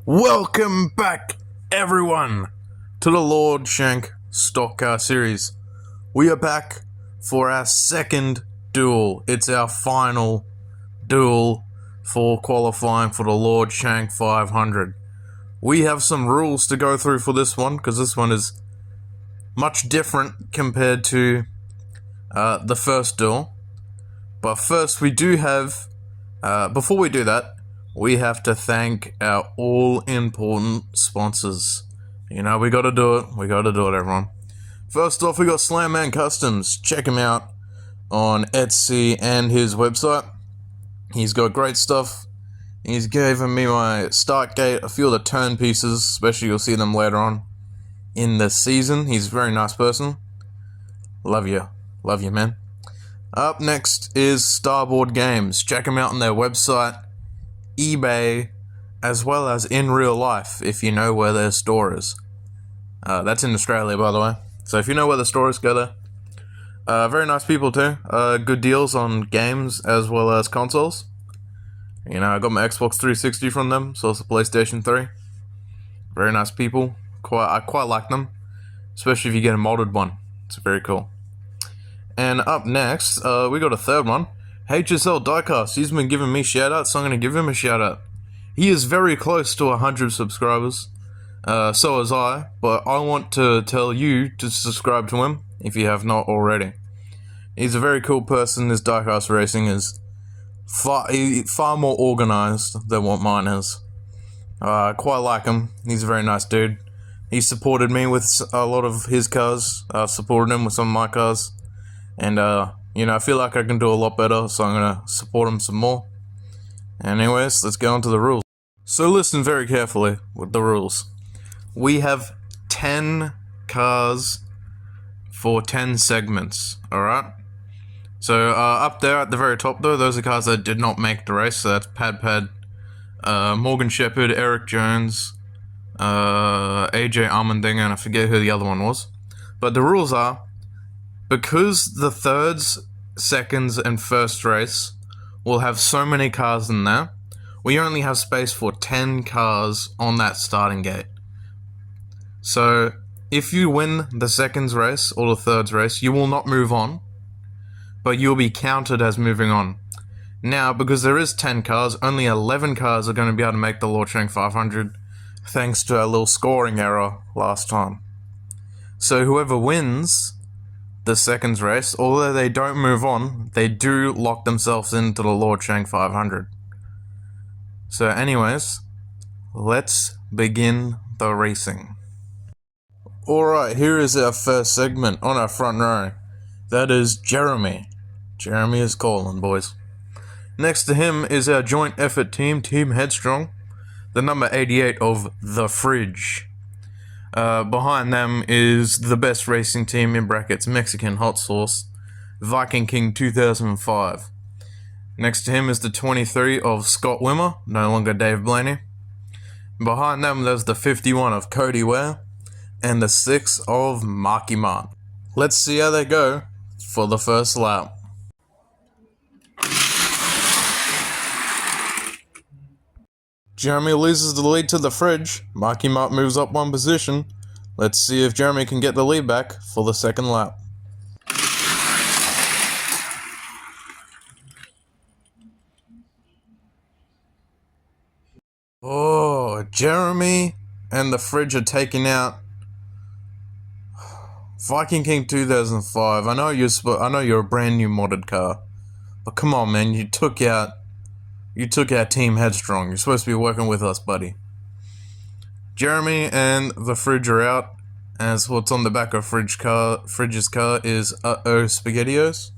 Welcome back, everyone, to the Lord Shank Stock Car Series. We are back for our second duel. It's our final duel for qualifying for the Lord Shank 500. We have some rules to go through for this one, because this one is much different compared to the first duel. But first, we do have, before we do that, we have to thank our all-important sponsors. You know, we gotta do it. We gotta do it, everyone. First off, we got Slamman Customs. Check him out on Etsy and his website. He's got great stuff. He's given me my start gate, a few of the turn pieces, especially you'll see them later on in the season. He's a very nice person. Love you. Love you, man. Up next is Starboard Games. Check them out on their website, eBay, as well as in real life, if you know where their store is. That's in Australia, by the way. So if you know where the store is, go there. Very nice people too. Good deals on games as well as consoles. You know, I got my Xbox 360 from them, so it's a PlayStation 3. Very nice people. I quite like them, especially if you get a modded one. It's very cool. And up next, we got a third one. HSL Diecast. He's been giving me shoutouts, so I'm going to give him a shoutout. He is very close to 100 subscribers. So is I, but I want to tell you to subscribe to him if you have not already. He's a very cool person. His diecast racing is far more organized than what mine is. I quite like him. He's a very nice dude. He supported me with a lot of his cars. I supported him with some of my cars. And, you know, I feel like I can do a lot better, so I'm going to support him some more. Anyways, let's get on to the rules. So listen very carefully with the rules. We have 10 cars for 10 segments, alright? So, up there at the very top though, those are cars that did not make the race, so that's Pad, Morgan Shepherd, Eric Jones, AJ Armandinger, and I forget who the other one was. But the rules are, because the thirds, seconds, and first race will have so many cars in there, we only have space for 10 cars on that starting gate. So, if you win the seconds race or the thirds race, you will not move on, but you'll be counted as moving on. Now, because there is 10 cars, only 11 cars are going to be able to make the Lord Shank 500, thanks to a little scoring error last time. So whoever wins the seconds race, although they don't move on, they do lock themselves into the Lord Shank 500. So anyways, let's begin the racing. Alright, here is our first segment on our front row. That is Jeremy. Jeremy is calling, boys. Next to him is our joint effort team, Team Headstrong, the number 88 of The Fridge. Behind them is the best racing team in brackets, Mexican Hot Sauce, Viking King 2005. Next to him is the 23 of Scott Wimmer, no longer Dave Blaney. Behind them there's the 51 of Cody Ware, and the 6 of Marky Mark. Let's see how they go for the first lap. Jeremy loses the lead to the Fridge. Marky Mark moves up one position. Let's see if Jeremy can get the lead back for the second lap. Oh, Jeremy and the Fridge are taking out Viking King 2005. I know you're a brand new modded car, but come on, man, you took out Team Headstrong. You're supposed to be working with us, buddy. Jeremy and the Fridge are out, as what's on the back of Fridge's car is Uh-oh SpaghettiOs.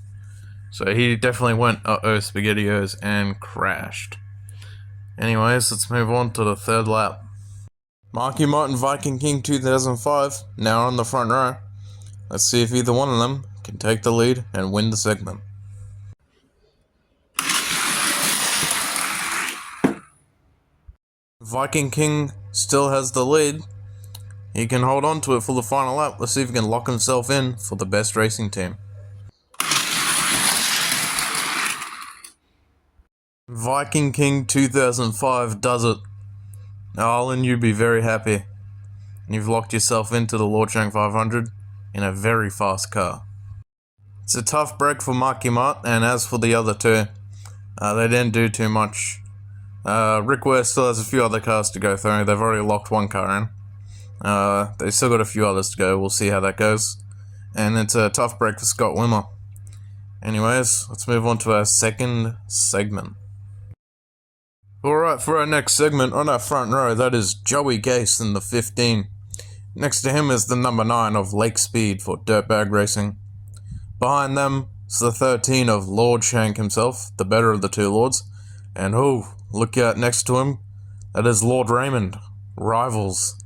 So he definitely went Uh-oh SpaghettiOs and crashed. Anyways, let's move on to the third lap. Marky Martin Viking King 2005 now on the front row. Let's see if either one of them can take the lead and win the segment. Viking King still has the lead. He can hold on to it for the final lap. Let's see if he can lock himself in for the best racing team. Viking King 2005 does it. Arlen, you'd be very happy. You've locked yourself into the Lord Shank 500 in a very fast car. It's a tough break for Marky Mark, and as for the other two, they didn't do too much. Rick Ware still has a few other cars to go through. They've already locked one car in. They still got a few others to go. We'll see how that goes. And it's a tough break for Scott Wimmer. Anyways, let's move on to our second segment. Alright, for our next segment, on our front row, that is Joey Gase in the 15. Next to him is the number 9 of Lake Speed for Dirtbag Racing. Behind them is the 13 of Lord Shank himself, the better of the two lords. And look out next to him, that is Lord Raymond. Rivals.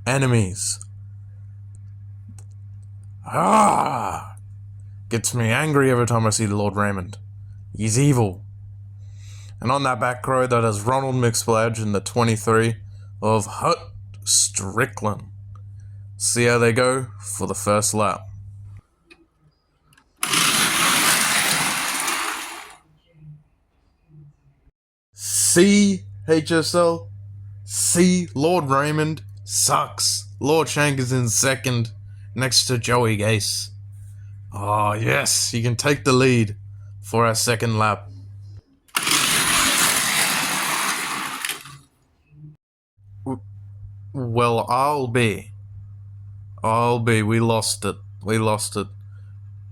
Enemies. Gets me angry every time I see Lord Raymond. He's evil. And on that back row, that is Ronald McSplodge in the 23 of Hut Strickland. See how they go for the first lap. C HSL. C Lord Raymond sucks. Lord Shank is in second next to Joey Gase. Oh yes, you can take the lead for our second lap. Well, I'll be. We lost it.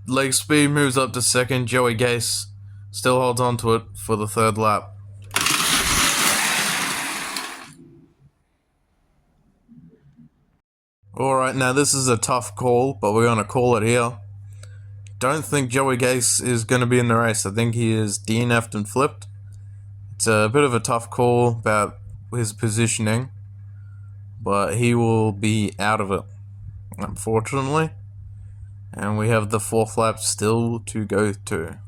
Lake Speed moves up to second. Joey Gase still holds on to it for the third lap. Alright, now this is a tough call, but we're going to call it here. Don't think Joey Gase is going to be in the race. I think he is DNF'd and flipped. It's a bit of a tough call about his positioning, but he will be out of it, unfortunately. And we have the fourth lap still to go to.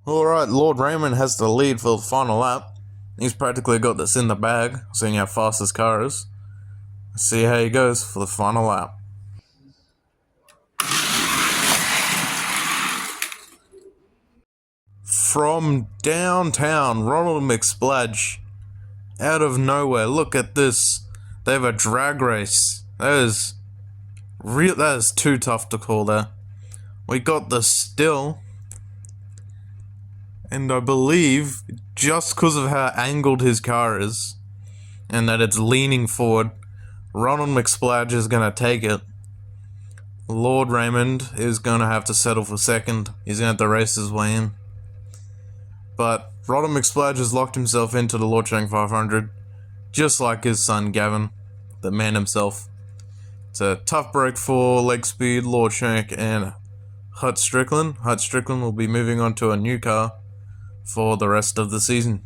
Alright, Lord Raymond has the lead for the final lap. He's practically got this in the bag, seeing how fast his car is. Let's see how he goes for the final lap. From downtown, Ronald McSplodge, out of nowhere. Look at this. They have a drag race. That is too tough to call there. We got the still, and I believe just because of how angled his car is, and that it's leaning forward, Ronald McSplodge is going to take it. Lord Raymond is going to have to settle for second. He's going to have to race his way in. But Ronald McSplodge has locked himself into the Lord Shank 500, just like his son Gavin, the man himself. It's a tough break for Lake Speed, Lord Shank, and Hut Strickland. Hut Strickland will be moving on to a new car for the rest of the season.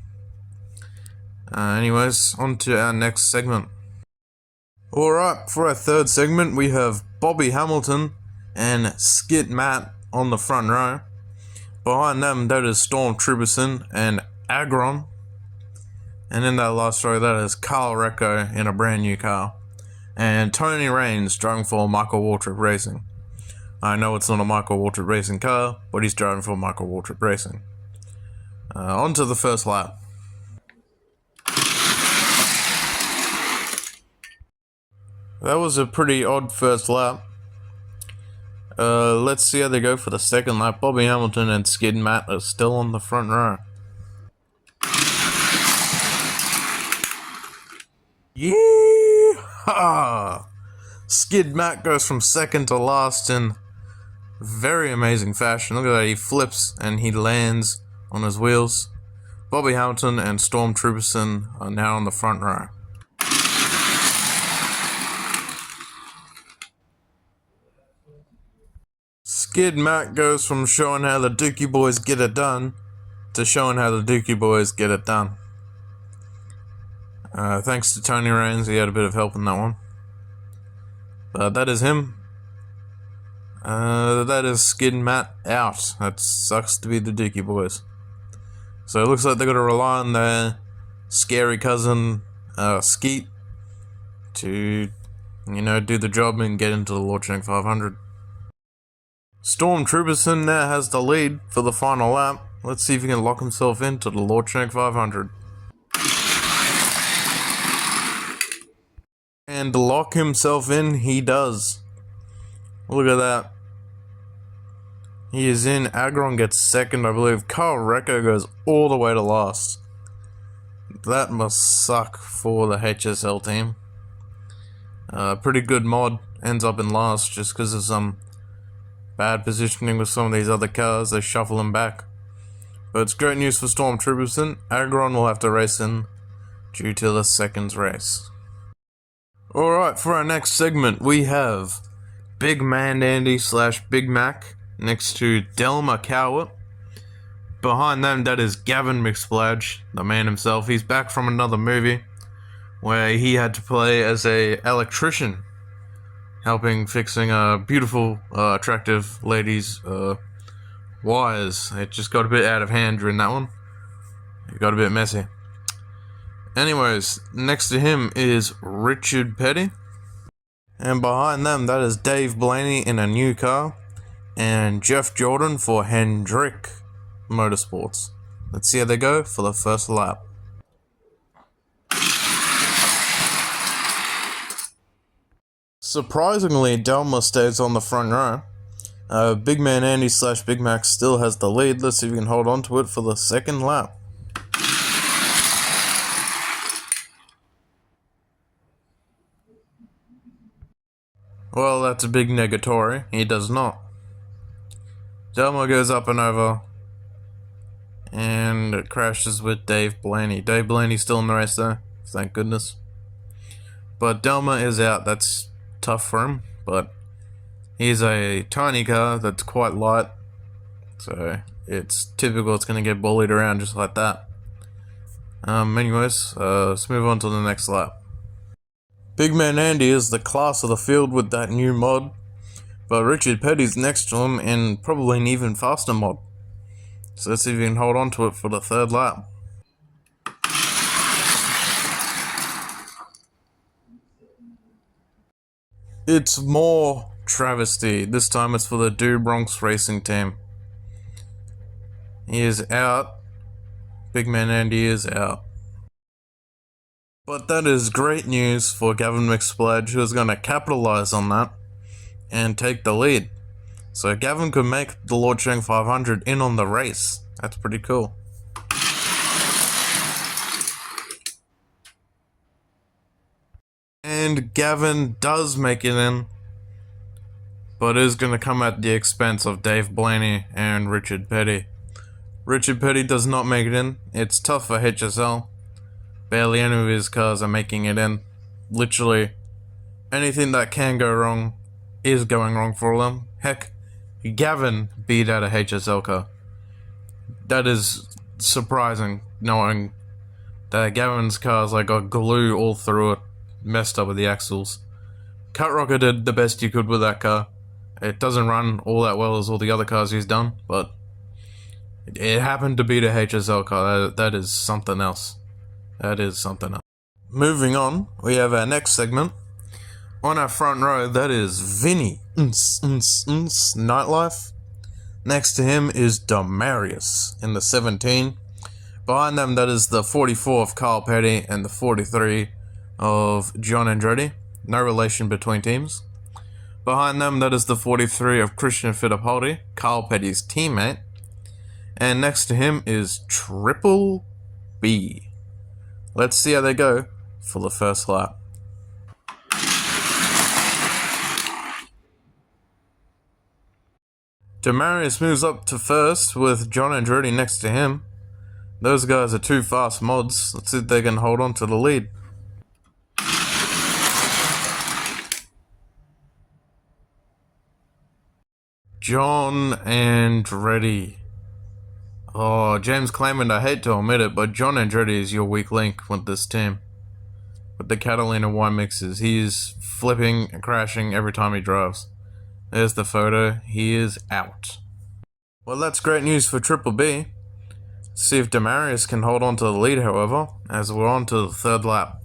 Anyways, on to our next segment. Alright, for our third segment, we have Bobby Hamilton and Skid Matt on the front row. Behind them, that is Storm Truberson and Agron. And in that last row, that is Carl Recco in a brand new car. And Tony Raines driving for Michael Waltrip Racing. I know it's not a Michael Waltrip Racing car, but he's driving for Michael Waltrip Racing. On to the first lap. That was a pretty odd first lap. Let's see how they go for the second lap. Bobby Hamilton and Skid Matt are still on the front row. Yeah! Skid Matt goes from second to last in very amazing fashion. Look at that, he flips and he lands on his wheels. Bobby Hamilton and Storm Truberson are now on the front row. Skid Matt goes from showing how the Dookie Boys get it done to showing how the Dookie Boys get it done. Thanks to Tony Raines, he had a bit of help in that one. But that is him. That is Skid Matt out. That sucks to be the Dookie Boys. So it looks like they're going to rely on their scary cousin, Skeet, to, do the job and get into the Lord Shank 500. Storm Truberson now has the lead for the final lap. Let's see if he can lock himself into the Lord Shank 500. And lock himself in, he does. Look at that. He is in. Agron gets second, I believe. Carl Recco goes all the way to last. That must suck for the HSL team. Pretty good mod. Ends up in last just because of some bad positioning with some of these other cars. They shuffle him back. But it's great news for Stormtroopers then. Agron will have to race in due to the seconds race. Alright, for our next segment, we have Big Man Andy / Big Mac next to Delma Cowart. Behind them, that is Gavin McSplodge, the man himself. He's back from another movie where he had to play as a electrician, helping fixing a beautiful, attractive lady's wires. It just got a bit out of hand during that one. It got a bit messy. Anyways, next to him is Richard Petty. And behind them, that is Dave Blaney in a new car. And Jeff Jordan for Hendrick Motorsports. Let's see how they go for the first lap. Surprisingly, Delma stays on the front row. Big Man Andy / Big Mac still has the lead. Let's see if we can hold on to it for the second lap. Well, that's a big negatory. He does not. Delma goes up and over. And it crashes with Dave Blaney. Dave Blaney's still in the race though. Thank goodness. But Delma is out. That's tough for him. But he's a tiny car that's quite light. So it's typical it's going to get bullied around just like that. Anyways, let's move on to the next lap. Big Man Andy is the class of the field with that new mod, but Richard Petty's next to him in probably an even faster mod. So let's see if we can hold on to it for the third lap. It's more travesty. This time it's for the Do Bronx Racing Team. He is out. Big Man Andy is out. But that is great news for Gavin McSplodge, who is going to capitalize on that and take the lead. So Gavin could make the Lord Shank 500 in on the race. That's pretty cool. And Gavin does make it in, but is going to come at the expense of Dave Blaney and Richard Petty. Richard Petty does not make it in. It's tough for HSL. Barely any of his cars are making it in. Literally, anything that can go wrong is going wrong for them. Heck, Gavin beat out a HSL car. That is surprising, knowing that Gavin's car's like got glue all through it, messed up with the axles. Cut Rocker did the best he could with that car. It doesn't run all that well as all the other cars he's done, but it happened to beat a HSL car. That is something else. That is something else. Moving on, we have our next segment. On our front row, that is Vinny Nightlife. Next to him is Demarius in the 17. Behind them, that is the 44 of Carl Petty and the 43 of John Andretti. No relation between teams. Behind them, that is the 43 of Christian Fittipaldi, Carl Petty's teammate. And next to him is Triple B. Let's see how they go for the first lap. Demarius moves up to first with John Andretti next to him. Those guys are two fast mods. Let's see if they can hold on to the lead. John Andretti. Oh, James Clement, I hate to admit it, but John Andretti is your weak link with this team. With the Catalina wine mixes, he is flipping and crashing every time he drives. There's the photo. He is out. Well, that's great news for Triple B. See if Demarius can hold on to the lead, however, as we're on to the third lap.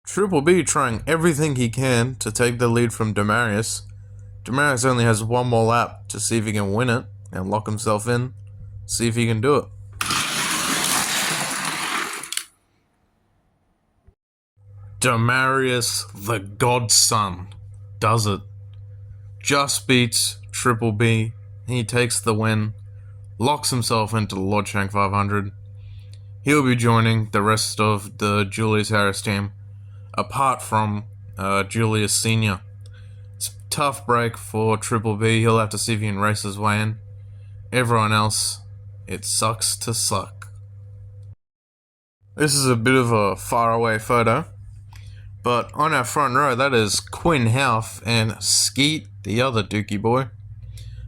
Triple B trying everything he can to take the lead from Demarius. Demarius only has one more lap to see if he can win it and lock himself in. See if he can do it. Demarius the Godson does it. Just beats Triple B. He takes the win, locks himself into the Lord Shank 500. He'll be joining the rest of the Julius Harris team, apart from Julius Sr. It's a tough break for Triple B. He'll have to see if he can race his way in. Everyone else, it sucks to suck. This is a bit of a faraway photo, but on our front row, that is Quinn Houff and Skeet, the other Dookie boy.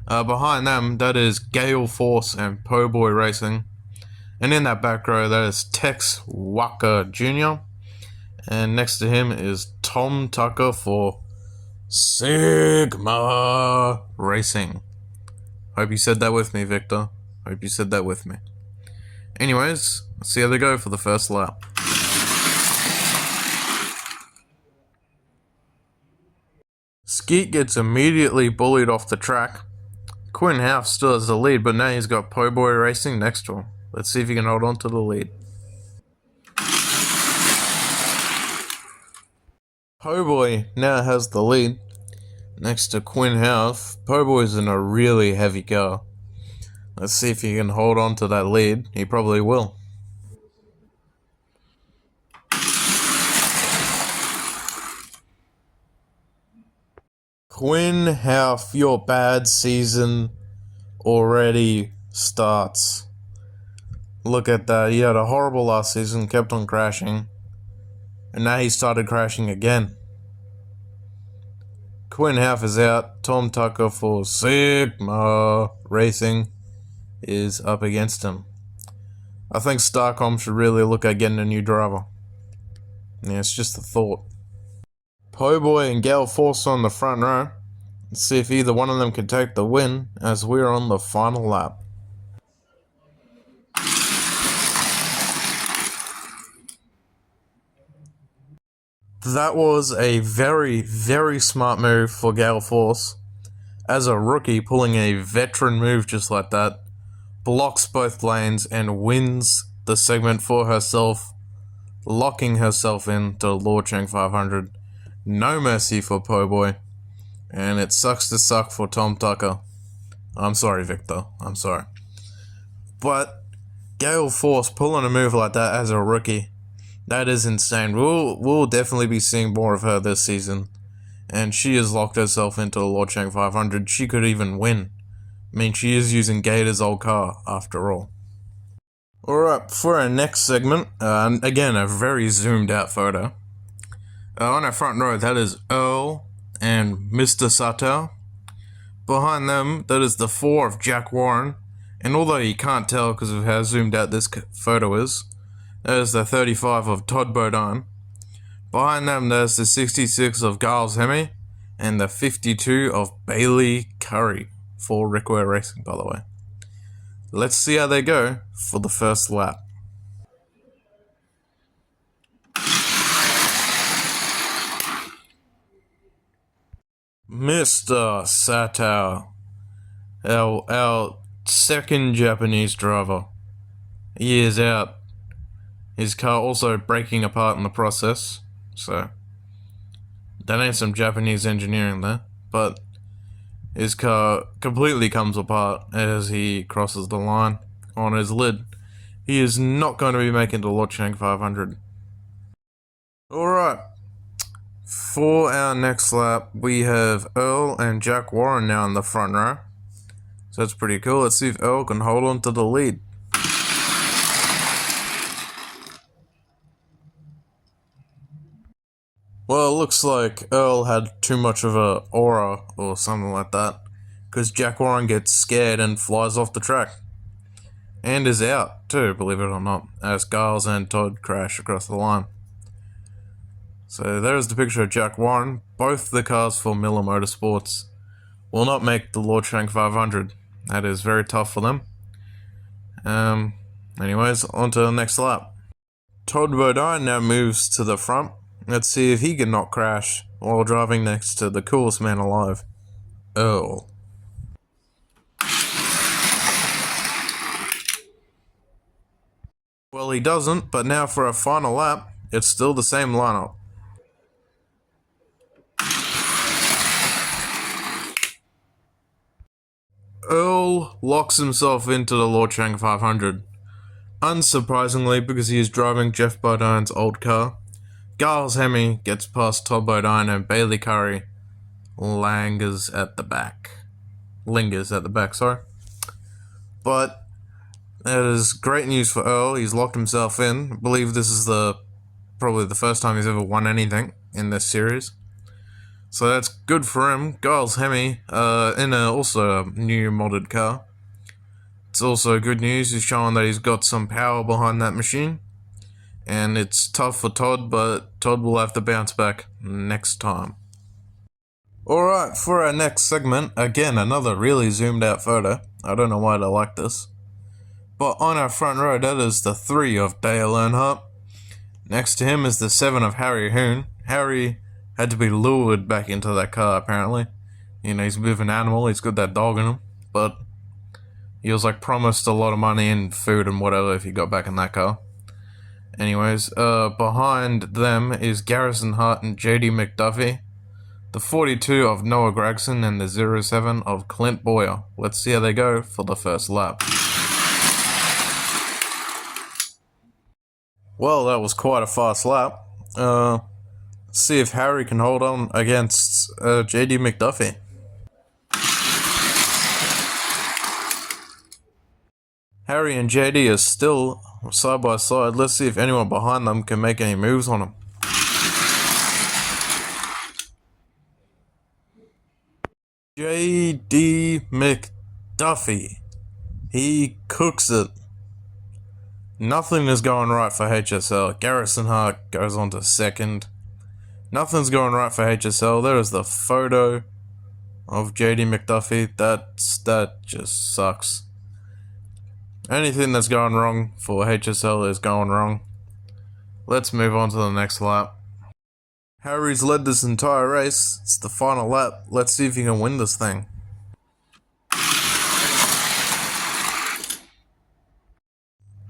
Behind them, that is Gale Force and Po Boy Racing. And in that back row, that is Tex Walker Jr. And next to him is Tom Tucker for Sigma Racing. Hope you said that with me, Victor. Hope you said that with me. Anyways, let's see how they go for the first lap. Skeet gets immediately bullied off the track. Quinn Houff still has the lead, but now he's got Po Boy Racing next to him. Let's see if he can hold on to the lead. Po Boy now has the lead next to Quinn Houff. Po Boy's in a really heavy car. Let's see if he can hold on to that lead. He probably will. Quinn Houff, your bad season already starts. Look at that. He had a horrible last season, kept on crashing, and now he started crashing again. Quinn Houff is out. Tom Tucker for Sigma Racing is up against him. I think Starcom should really look at getting a new driver. Yeah, it's just a thought. Po Boy and Gale Force on the front row. Let's see if either one of them can take the win as we're on the final lap. That was a very, very smart move for Gale Force. As a rookie, pulling a veteran move just like that, blocks both lanes and wins the segment for herself, locking herself into Lord Shank 500. No mercy for Po Boy. And it sucks to suck for Tom Tucker. I'm sorry, Victor. I'm sorry. But Gale Force pulling a move like that as a rookie, that is insane. We'll definitely be seeing more of her this season. And she has locked herself into the Lord Shank 500. She could even win. I mean, she is using Gator's old car, after all. Alright, for our next segment, again, a very zoomed out photo. On our front row, that is Earl and Mr. Satow. Behind them, that is the 4 of Jack Warren. And although you can't tell because of how zoomed out this photo is, that is the 35 of Todd Bodine. Behind them, there's the 66 of Giles Hemme. And the 52 of Bailey Curry. For Rickware Racing, by the way. Let's see how they go for the first lap. Mr. Satow, our second Japanese driver. He is out. His car also breaking apart in the process, so that ain't some Japanese engineering there, but his car completely comes apart as he crosses the line on his lid. He is not going to be making the Lord Shank 500. Alright. For our next lap, we have Earl and Jack Warren now in the front row. So that's pretty cool. Let's see if Earl can hold on to the lead. Well, it looks like Earl had too much of a aura or something like that, because Jack Warren gets scared and flies off the track. And is out too, believe it or not, as Giles and Todd crash across the line. So there's the picture of Jack Warren. Both the cars for Miller Motorsports will not make the Lord Shank 500. That is very tough for them. Anyways, on to the next lap. Todd Bodine now moves to the front. Let's see if he can not crash while driving next to the coolest man alive, Earl. Well, he doesn't, but now for a final lap, it's still the same lineup. Earl locks himself into the Lord Shank 500. Unsurprisingly, because he is driving Jeff Bodine's old car, Giles Hemi gets past Todd Bodine and Bailey Curry lingers at the back. Sorry. But it is great news for Earl. He's locked himself in. I believe this is probably the first time he's ever won anything in this series. So that's good for him. Giles Hemi, in also a new modded car. It's also good news. He's showing that he's got some power behind that machine. And it's tough for Todd, but Todd will have to bounce back next time. Alright, for our next segment, again, another really zoomed out photo. I don't know why they like this. But on our front row, that is the 3 of Dale Earnhardt. Next to him is the 7 of Harry Hoon. Harry had to be lured back into that car, apparently. You know, he's a bit of an animal, he's got that dog in him. But he was like promised a lot of money and food and whatever if he got back in that car. Anyways, behind them is Garrison Hart and JD McDuffie, the 42 of Noah Gregson and the 07 of Clint Boyer. Let's see how they go for the first lap. Well, that was quite a fast lap. See if Harry can hold on against JD McDuffie. Harry and JD are still side by side. Let's see if anyone behind them can make any moves on them. JD McDuffie. He cooks it. Nothing is going right for HSL. Garrison Hart goes on to second. Nothing's going right for HSL. There is the photo of JD McDuffie. That just sucks. Anything that's going wrong for HSL is going wrong. Let's move on to the next lap. Harry's led this entire race. It's the final lap. Let's see if he can win this thing.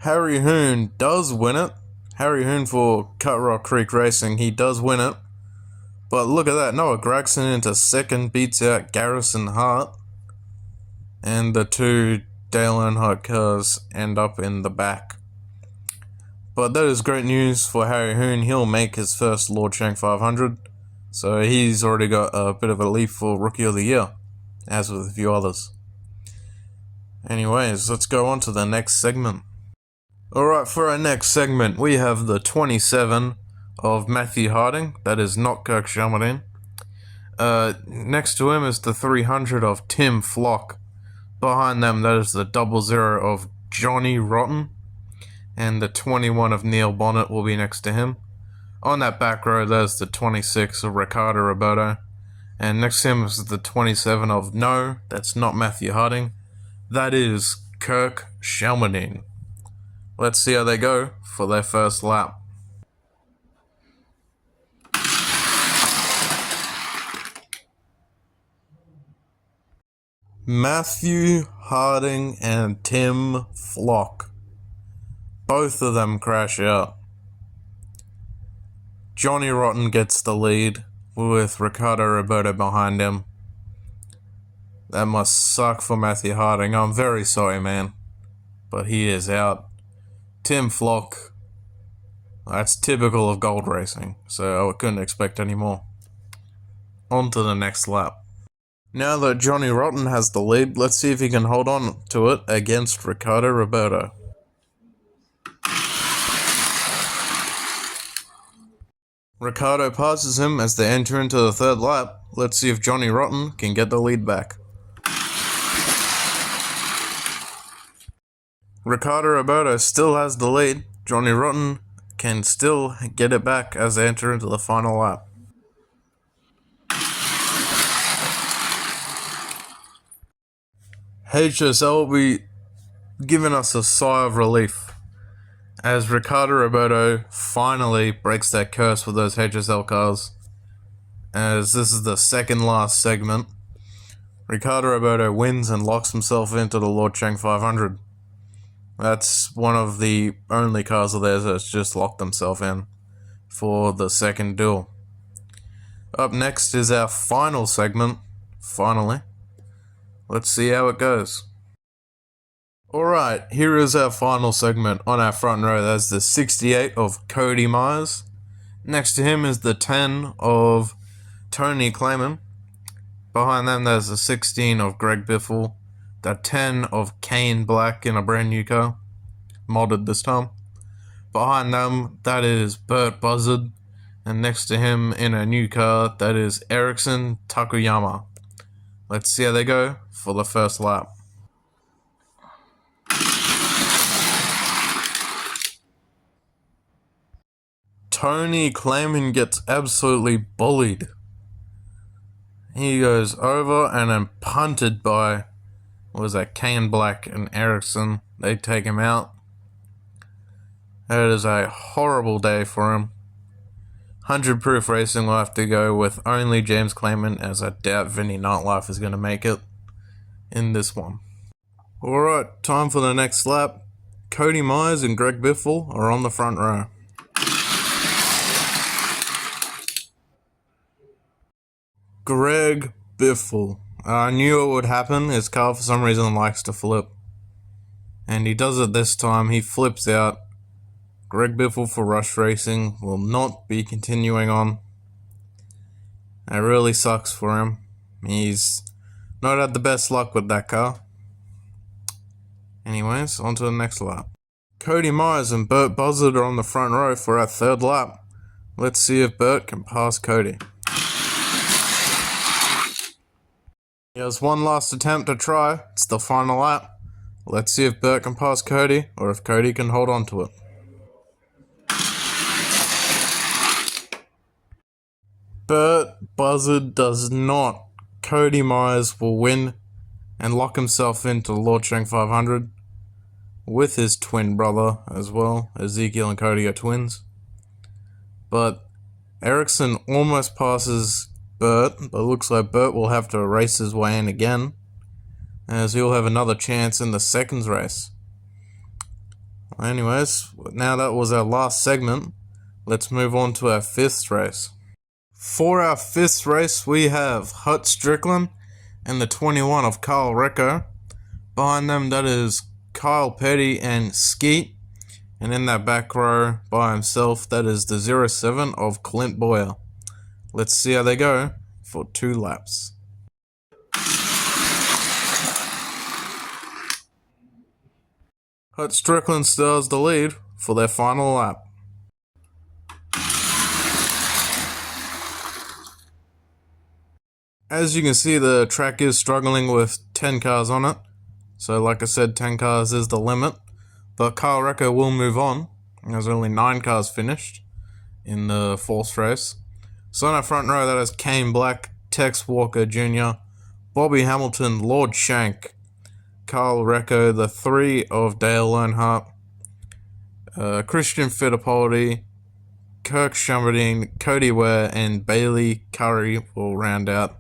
Harry Hoon does win it. Harry Hoon for Cut Rock Creek Racing. He does win it. But look at that. Noah Gregson into second beats out Garrison Hart. And the 2 Dale Earnhardt cars end up in the back. But that is great news for Harry Hoon. He'll make his first Lord Shank 500. So he's already got a bit of a leap for Rookie of the Year, as with a few others. Anyways, let's go on to the next segment. Alright, for our next segment, we have the 27 of Matthew Harding. That is not Kirk Shelmerdine. Next to him is the 300 of Tim Flock. Behind them, that is the 00 of Johnny Rotten. And the 21 of Neil Bonnet will be next to him. On that back row, there's the 26 of Ricardo Roberto. And next to him is the 27 of no, that's not Matthew Harding. That is Kirk Shelmerdine. Let's see how they go for their first lap. Matthew Harding and Tim Flock. Both of them crash out. Johnny Rotten gets the lead with Ricardo Roberto behind him. That must suck for Matthew Harding. I'm very sorry, man. But he is out. Tim Flock. That's typical of gold racing, so I couldn't expect any more. On to the next lap. Now that Johnny Rotten has the lead, let's see if he can hold on to it against Ricardo Roberto. Ricardo passes him as they enter into the third lap. Let's see if Johnny Rotten can get the lead back. Ricardo Roberto still has the lead. Johnny Rotten can still get it back as they enter into the final lap. HSL will be giving us a sigh of relief as Ricardo Roberto finally breaks that curse with those HSL cars. As this is the second last segment, Ricardo Roberto wins and locks himself into the Lord Shank 500. That's one of the only cars of theirs that's just locked themselves in for the second duel. Up next is our final segment, finally. Let's see how it goes. Alright, here is our final segment on our front row. That's the 68 of Cody Myers. Next to him is the 10 of Tony Clayman. Behind them, there's the 16 of Greg Biffle. The 10 of Kane Black in a brand new car, modded this time. Behind them, that is Burt Buzzard. And next to him in a new car, that is Ericsson Takayama. Let's see how they go for the first lap. Tony Clayman gets absolutely bullied. He goes over and then punted by, what was that, Kane Black and Ericsson. They take him out. That is a horrible day for him. 100 Proof Racing will have to go with only James Clayman, as I doubt Vinny Nightlife is going to make it in this one. Alright, time for the next lap. Cody Myers and Greg Biffle are on the front row. Greg Biffle. I knew it would happen. His car for some reason likes to flip. And he does it this time. He flips out. Greg Biffle for Rush Racing will not be continuing on. It really sucks for him. He's not had the best luck with that car. Anyways, on to the next lap. Cody Myers and Burt Buzzard are on the front row for our third lap. Let's see if Burt can pass Cody. He has one last attempt to try. It's the final lap. Let's see if Burt can pass Cody, or if Cody can hold on to it. Burt Buzzard does not. Cody Myers will win and lock himself into Lord Shank 500 with his twin brother as well. Ezekiel and Cody are twins. But Ericsson almost passes Burt, but it looks like Burt will have to race his way in again, as he'll have another chance in the seconds race. Anyways, now that was our last segment, let's move on to our fifth race. For our fifth race, we have Hut Strickland and the 21 of Carl Recco. Behind them, that is Kyle Petty and Skeet. And in that back row by himself, that is the 07 of Clint Boyer. Let's see how they go for 2 laps. Hut Strickland still has the lead for their final lap. As you can see, the track is struggling with 10 cars on it. So like I said, 10 cars is the limit. But Carl Recco will move on. There's only 9 cars finished in the fourth race. So on our front row, that is Kane Black, Tex Walker Jr., Bobby Hamilton, Lord Shank, Carl Recco, the 3 of Dale Earnhardt, Christian Fittipaldi, Kirk Shumberdine, Cody Ware, and Bailey Curry will round out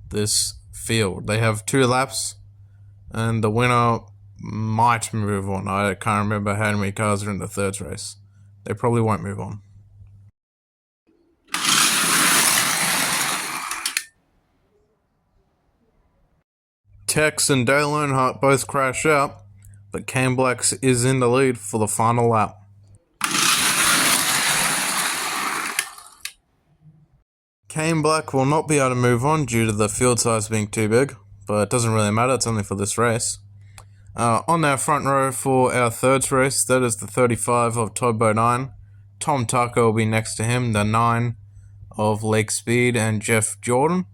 this field. They have 2 laps, and the winner might move on. I can't remember how many cars are in the third race. They probably won't move on. Tex and Dale Earnhardt both crash out, but Kane Black is in the lead for the final lap. Kane Black will not be able to move on due to the field size being too big, but it doesn't really matter, it's only for this race. On our front row for our third race, that is the 35 of Todd Bodine. Tom Tucker will be next to him, the 9 of Lake Speed and Jeff Jordan.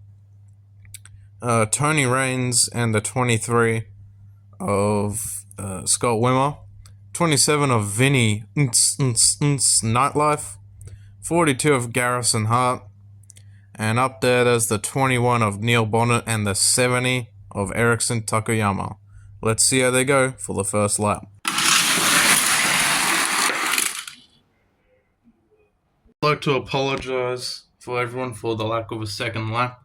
Tony Raines and the 23 of Scott Wimmer. 27 of Vinny Nightlife. 42 of Garrison Hart. And up there's the 21 of Neil Bonnet and the 70 of Ericsson Takayama. Let's see how they go for the first lap. I'd like to apologize for everyone for the lack of a second lap.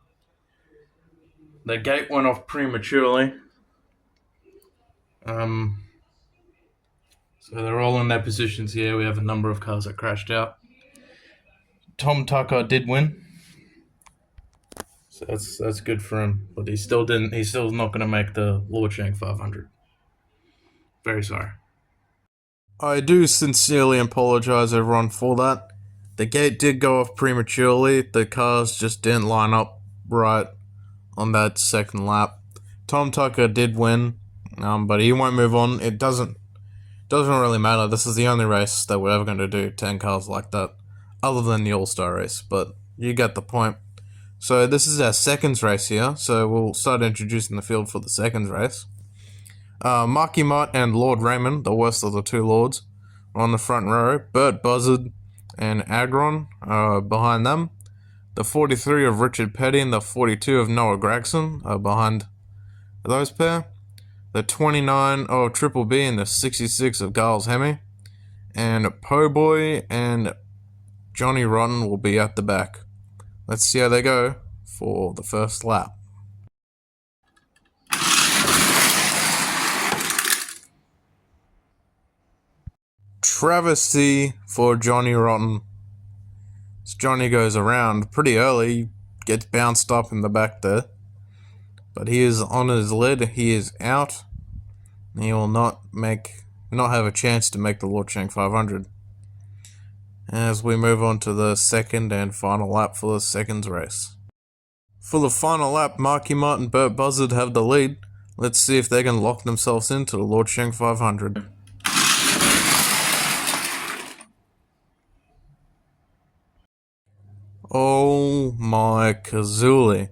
The gate went off prematurely. So they're all in their positions here. We have a number of cars that crashed out. Tom Tucker did win. So that's good for him. But he still didn't. He's still not going to make the Lord Shank 500. Very sorry. I do sincerely apologize, everyone, for that. The gate did go off prematurely. The cars just didn't line up right on that second lap. Tom Tucker did win, but he won't move on. It doesn't really matter. This is the only race that we're ever going to do 10 cars like that, other than the All-Star race. But you get the point. So this is our seconds race here. So we'll start introducing the field for the seconds race. Marky Mott and Lord Raymond, the worst of the two lords, are on the front row. Bert Buzzard and Agron are behind them. The 43 of Richard Petty and the 42 of Noah Gregson are behind those pair. The 29 of Triple B and the 66 of Giles Hemi. And Po Boy and Johnny Rotten will be at the back. Let's see how they go for the first lap. Travesty for Johnny Rotten. As Johnny goes around pretty early, gets bounced up in the back there. But he is on his lid, he is out. He will not have a chance to make the Lord Shank 500. As we move on to the second and final lap for the seconds race. For the final lap, Marky Mott and Bert Buzzard have the lead. Let's see if they can lock themselves into the Lord Shank 500. Oh my kazoolie.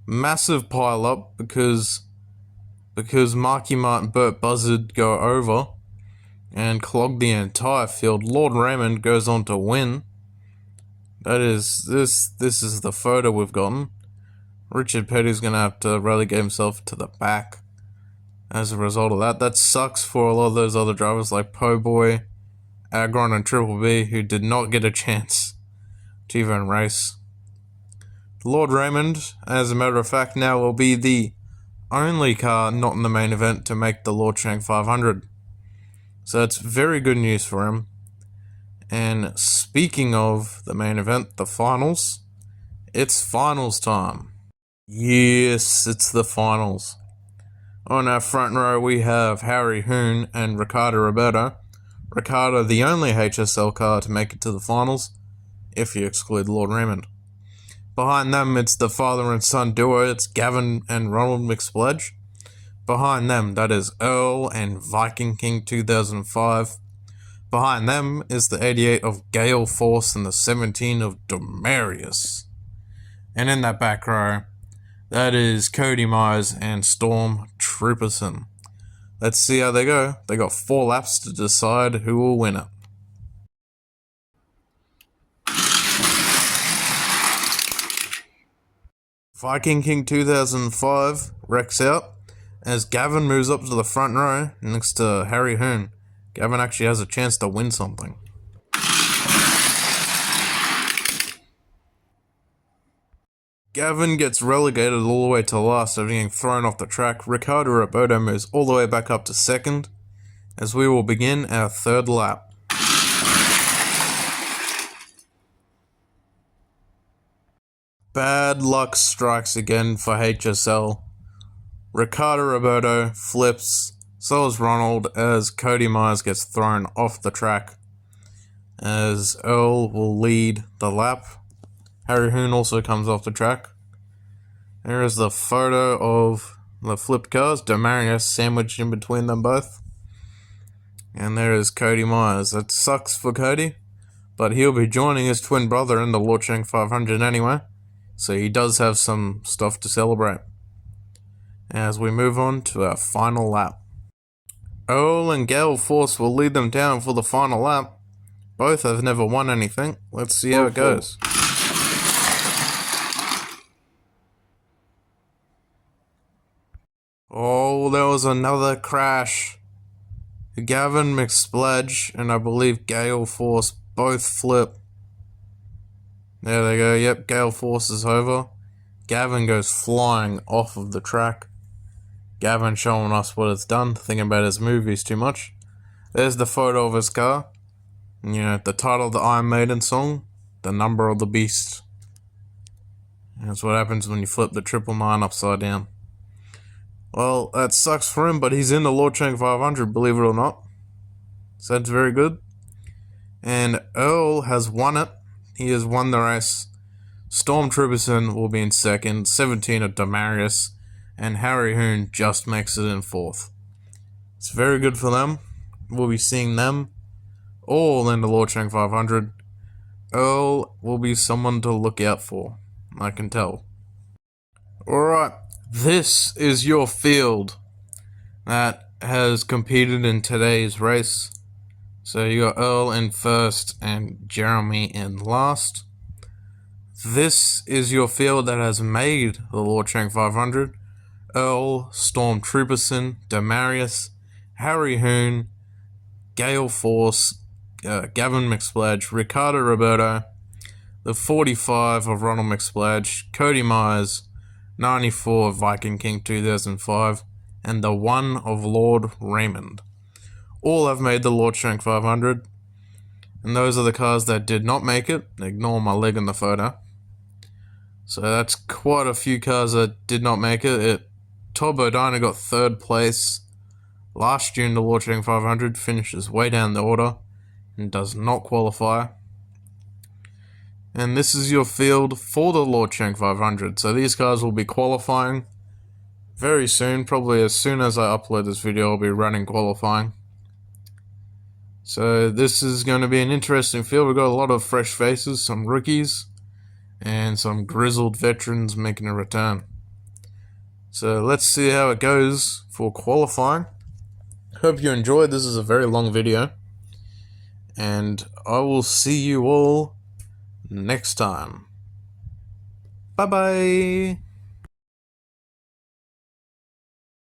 Massive pile up because Marky Mott and Bert Buzzard go over and clog the entire field. Lord Raymond goes on to win. That is, this is the photo we've gotten. Richard Petty's going to have to relegate himself to the back as a result of that. That sucks for a lot of those other drivers like Po Boy, Agron and Triple B, who did not get a chance to even race. Lord Raymond, as a matter of fact, now will be the only car not in the main event to make the Lord Shank 500. So that's very good news for him. And speaking of the main event, the finals, it's finals time. Yes, it's the finals. On our front row we have Harry Hoon and Ricardo Roberto. Ricardo, the only HSL car to make it to the finals, if you exclude Lord Raymond. Behind them, it's the father and son duo. It's Gavin and Ronald McSpledge. Behind them, that is Earl and Viking King 2005. Behind them is the 88 of Gale Force and the 17 of Demarius. And in that back row, that is Cody Myers and Storm Trooperson. Let's see how they go. They got 4 laps to decide who will win it. Viking King 2005 wrecks out as Gavin moves up to the front row next to Harry Hoon. Gavin actually has a chance to win something. Gavin gets relegated all the way to last after getting thrown off the track. Ricardo Roberto moves all the way back up to second as we will begin our third lap. Bad luck strikes again for HSL. Ricardo Roberto flips, so is Ronald, as Cody Myers gets thrown off the track. As Earl will lead the lap. Harry Hoon also comes off the track. There is the photo of the flipped cars, Demarius sandwiched in between them both. And there is Cody Myers. That sucks for Cody, but he'll be joining his twin brother in the Lord Shank 500 anyway. So he does have some stuff to celebrate. As we move on to our final lap. Earl and Gale Force will lead them down for the final lap. Both have never won anything. Let's see how it goes. Oh, there was another crash. Gavin McSpledge and I believe Gale Force both flip. There they go. Yep, Gale Force is over. Gavin goes flying off of the track. Gavin showing us what it's done, thinking about his movies too much. There's the photo of his car. You know, the title of the Iron Maiden song, The Number of the Beast. That's what happens when you flip the 999 upside down. Well, that sucks for him, but he's in the Lord Shank 500, believe it or not. So that's very good. And Earl has won it. He has won the race. Stormtrooperson will be in second. 17 of Demarius. And Harry Hoon just makes it in fourth. It's very good for them. We'll be seeing them all in the Lord Shank 500. Earl will be someone to look out for. I can tell. Alright, this is your field that has competed in today's race. So you got Earl in first and Jeremy in last. This is your field that has made the Lord Shank 500. Earl, Stormtrooperson, Demarius, Harry Hoon, Gale Force, Gavin McSpladge, Ricardo Roberto, the 45 of Ronald McSpladge, Cody Myers, 94 of Viking King 2005, and the 1 of Lord Raymond. All have made the Lord Shank 500, and those are the cars that did not make it. Ignore my leg in the photo. So that's quite a few cars that did not make it. Todd Bodina got 3rd place last year in the Lord Shank 500, finishes way down the order, and does not qualify. And this is your field for the Lord Shank 500. So these cars will be qualifying very soon. Probably as soon as I upload this video, I'll be running qualifying. So this is going to be an interesting field. We've got a lot of fresh faces, some rookies, and some grizzled veterans making a return. So let's see how it goes for qualifying. Hope you enjoyed. This is a very long video. And I will see you all next time. Bye bye.